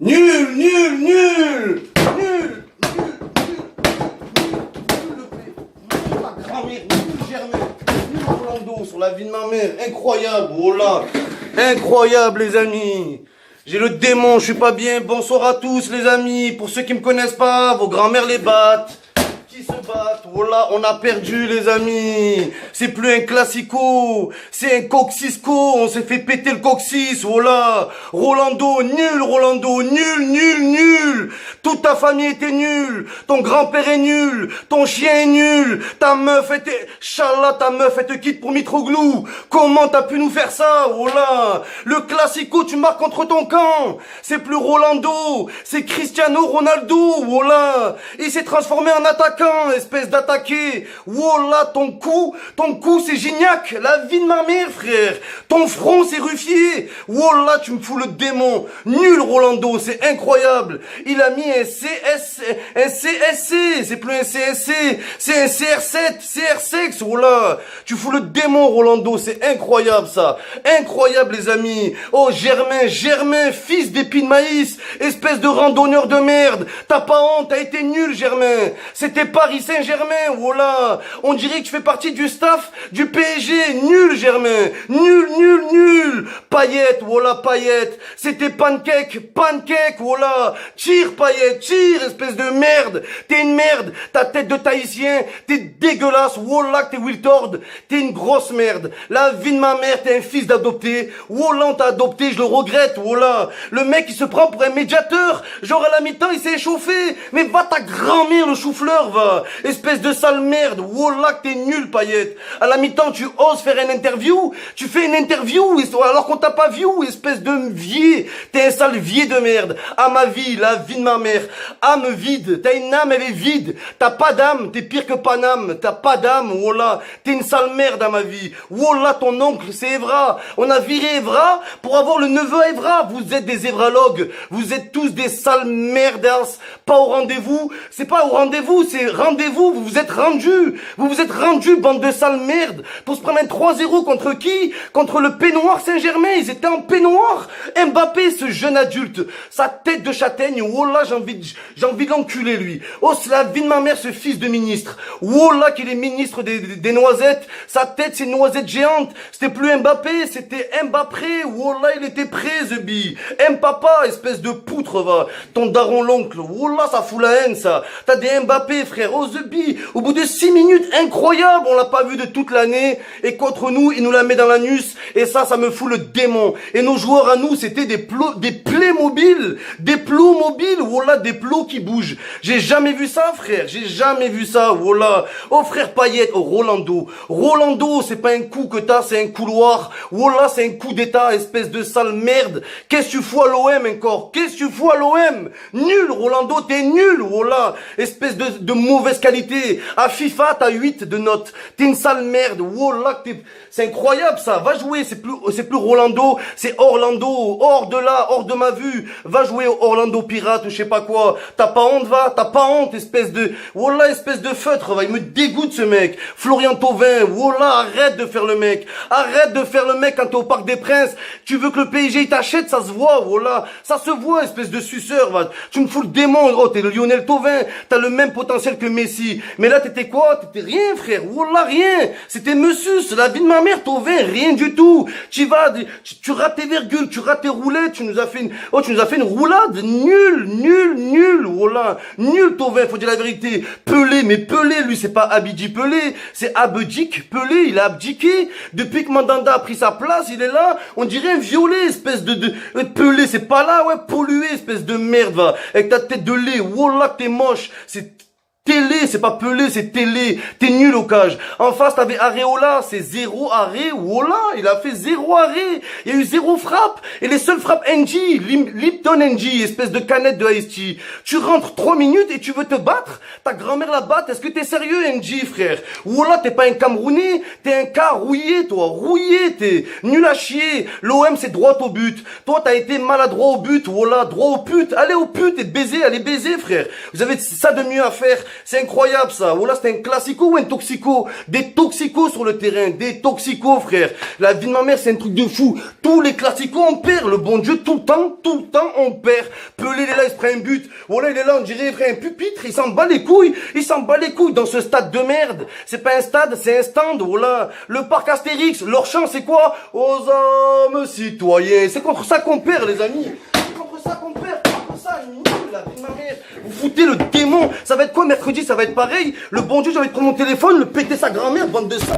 Nul, nul, nul, nul, la grand-mère, nul Germain, nul Orlando sur la vie de ma mère, incroyable, oh là, incroyable les amis. J'ai le démon, je suis pas bien, bonsoir à tous les amis, pour ceux qui me connaissent pas, vos grand-mères les battent. Qui se battent, voilà, on a perdu les amis, c'est plus un classico, c'est un coxisco, on s'est fait péter le coccyx, voilà, Rolando, nul, nul, nul, toute ta famille était nulle, ton grand-père est nul, ton chien est nul, ta meuf était, Inch'Allah, ta meuf elle te quitte pour Mitroglou, comment t'as pu nous faire ça, voilà, le classico tu marques contre ton camp, c'est plus Rolando, c'est Cristiano Ronaldo, voilà, il s'est transformé en attaquant, espèce d'attaqué. Wallah, ton cou c'est Gignac, la vie de ma mère, frère. Ton front, c'est Ruffier. Wallah, tu me fous le démon. Nul, Rolando, c'est incroyable. Il a mis un CSC, c'est plus un CSC, c'est un CR7, CR6, wallah. Tu fous le démon, Rolando, c'est incroyable, ça. Incroyable, les amis. Oh, Germain, fils d'épis de maïs, espèce de randonneur de merde. T'as pas honte, t'as été nul, Germain. C'était Paris Saint-Germain, voilà. On dirait que tu fais partie du staff du PSG. Nul, Germain. Nul. Payet, voilà, Payet. C'était pancake, voilà. Tire, Payet, tire, espèce de merde. T'es une merde. Ta tête de Tahitien, t'es dégueulasse. Voilà, que t'es Wiltord. T'es une grosse merde. La vie de ma mère, t'es un fils d'adopté. Voilà, on t'a adopté, je le regrette, voilà. Le mec, il se prend pour un médiateur. Genre, à la mi-temps, il s'est échauffé. Mais va ta grand-mère, le chou-fleur, va. Espèce de sale merde, wallah que t'es nul, Payet. À la mi-temps, tu oses faire une interview, tu fais une interview, alors qu'on t'a pas vu, espèce de vieux. T'es un sale vieux de merde. À ma vie, la vie de ma mère. Âme vide, t'as une âme, elle est vide. T'as pas d'âme, t'es pire que Paname. T'as pas d'âme, wallah. T'es une sale merde à ma vie. Wallah, ton oncle, c'est Evra. On a viré Evra pour avoir le neveu à Evra. Vous êtes des évralogues. Vous êtes tous des sales merdas. Pas au rendez-vous. C'est pas au rendez-vous, c'est rendez-vous, vous vous êtes rendus, bande de sales merdes, pour se prendre un 3-0 contre qui? Contre le peignoir Saint-Germain, ils étaient en peignoir. Mbappé, ce jeune adulte, sa tête de châtaigne, oh là, j'ai envie de l'enculer, lui. Oh, c'est la vie de ma mère, ce fils de ministre. Oh là, qu'il est ministre des noisettes, sa tête, c'est une noisette géante. C'était plus Mbappé, c'était Mbappé, oh là, il était prêt, The Bee. Papa, espèce de poutre, va. Ton daron l'oncle, oh là, ça fout la haine, ça. T'as des Mbappé, frère. Oh, The Bee, au bout de 6 minutes, incroyable, on l'a pas vu de toute l'année, et contre nous, il nous la met dans l'anus, et ça me fout le démon. Et nos joueurs à nous, c'était des Playmobil, voilà, des plots qui bougent. J'ai jamais vu ça, frère, j'ai jamais vu ça, voilà. Oh, frère Payet, oh, Rolando, c'est pas un coup que t'as, c'est un couloir, voilà, c'est un coup d'état, espèce de sale merde. Qu'est-ce que tu fous à l'OM encore? Qu'est-ce que tu fous à l'OM? Nul, Rolando, t'es nul, voilà, espèce de mauvaise qualité. À FIFA, t'as 8 de notes. T'es une sale merde. Wallah, c'est incroyable ça. Va jouer, c'est plus Rolando, c'est Orlando. Hors de là, hors de ma vue. Va jouer au Orlando Pirate ou je sais pas quoi. T'as pas honte, va? T'as pas honte, espèce de, Wallah, espèce de feutre, va. Il me dégoûte ce mec. Florian Thauvin, Wallah, arrête de faire le mec. Arrête de faire le mec quand t'es au Parc des Princes. Tu veux que le PSG il t'achète, ça se voit, Wallah. Ça se voit, espèce de suceur, va. Tu me fous le démon. Oh, t'es le Lionel Thauvin. T'as le même potentiel que Messi. Mais là, t'étais quoi? T'étais rien, frère. Wallah, rien. C'était Messus, la vie de ma mère, Thauvin, rien du tout. Tu rates tes virgules, tu rates tes roulettes, tu nous as fait une roulade. Nul, Wallah. Nul, Thauvin, faut dire la vérité. Pelé, mais Pelé, lui, c'est pas Abidji Pelé. C'est Abedjik Pelé, il a abdiqué. Depuis que Mandanda a pris sa place, il est là. On dirait un violet, espèce de Pelé, c'est pas là, ouais, pollué, espèce de merde, va. Avec ta tête de lait, Wallah, que t'es moche. C'est Télé, c'est pas Pelé, c'est Télé. T'es nul au cage. En face, t'avais Areola, c'est 0 arrêt. Voilà, il a fait 0 arrêt. Il y a eu 0 frappe. Et les seules frappes NG, Lipton NG, espèce de canette de Ice Tea. Tu rentres 3 minutes et tu veux te battre? Ta grand-mère la batte. Est-ce que t'es sérieux, NG, frère? Voilà, t'es pas un Camerounais. T'es un cas rouillé, toi. Rouillé, t'es nul à chier. L'OM, c'est droit au but. Toi, t'as été maladroit au but. Voilà, droit au pute. Allez au pute et baiser, allez baiser, frère. Vous avez ça de mieux à faire C'est incroyable ça. Oh là, c'est un classico ou un toxico? Des toxicos sur le terrain, des toxicos, frère. La vie de ma mère, c'est un truc de fou. Tous les classicos, on perd. Le bon Dieu, tout le temps, on perd. Pelé, il est là, il se prend un but. Oh là, il est là, on dirait, frère, un pupitre. Il s'en bat les couilles. Il s'en bat les couilles dans ce stade de merde. C'est pas un stade, c'est un stand. Oh là, le parc Astérix, leur chant, c'est quoi? Aux hommes citoyens. C'est contre ça qu'on perd, les amis. C'est contre ça qu'on perd. Contre ça, la vie de ma mère. Vous foutez le démon. Ça va être quoi mercredi? Ça va être pareil. Le bon Dieu, j'ai envie de prendre mon téléphone, le péter sa grand-mère, bande de ça.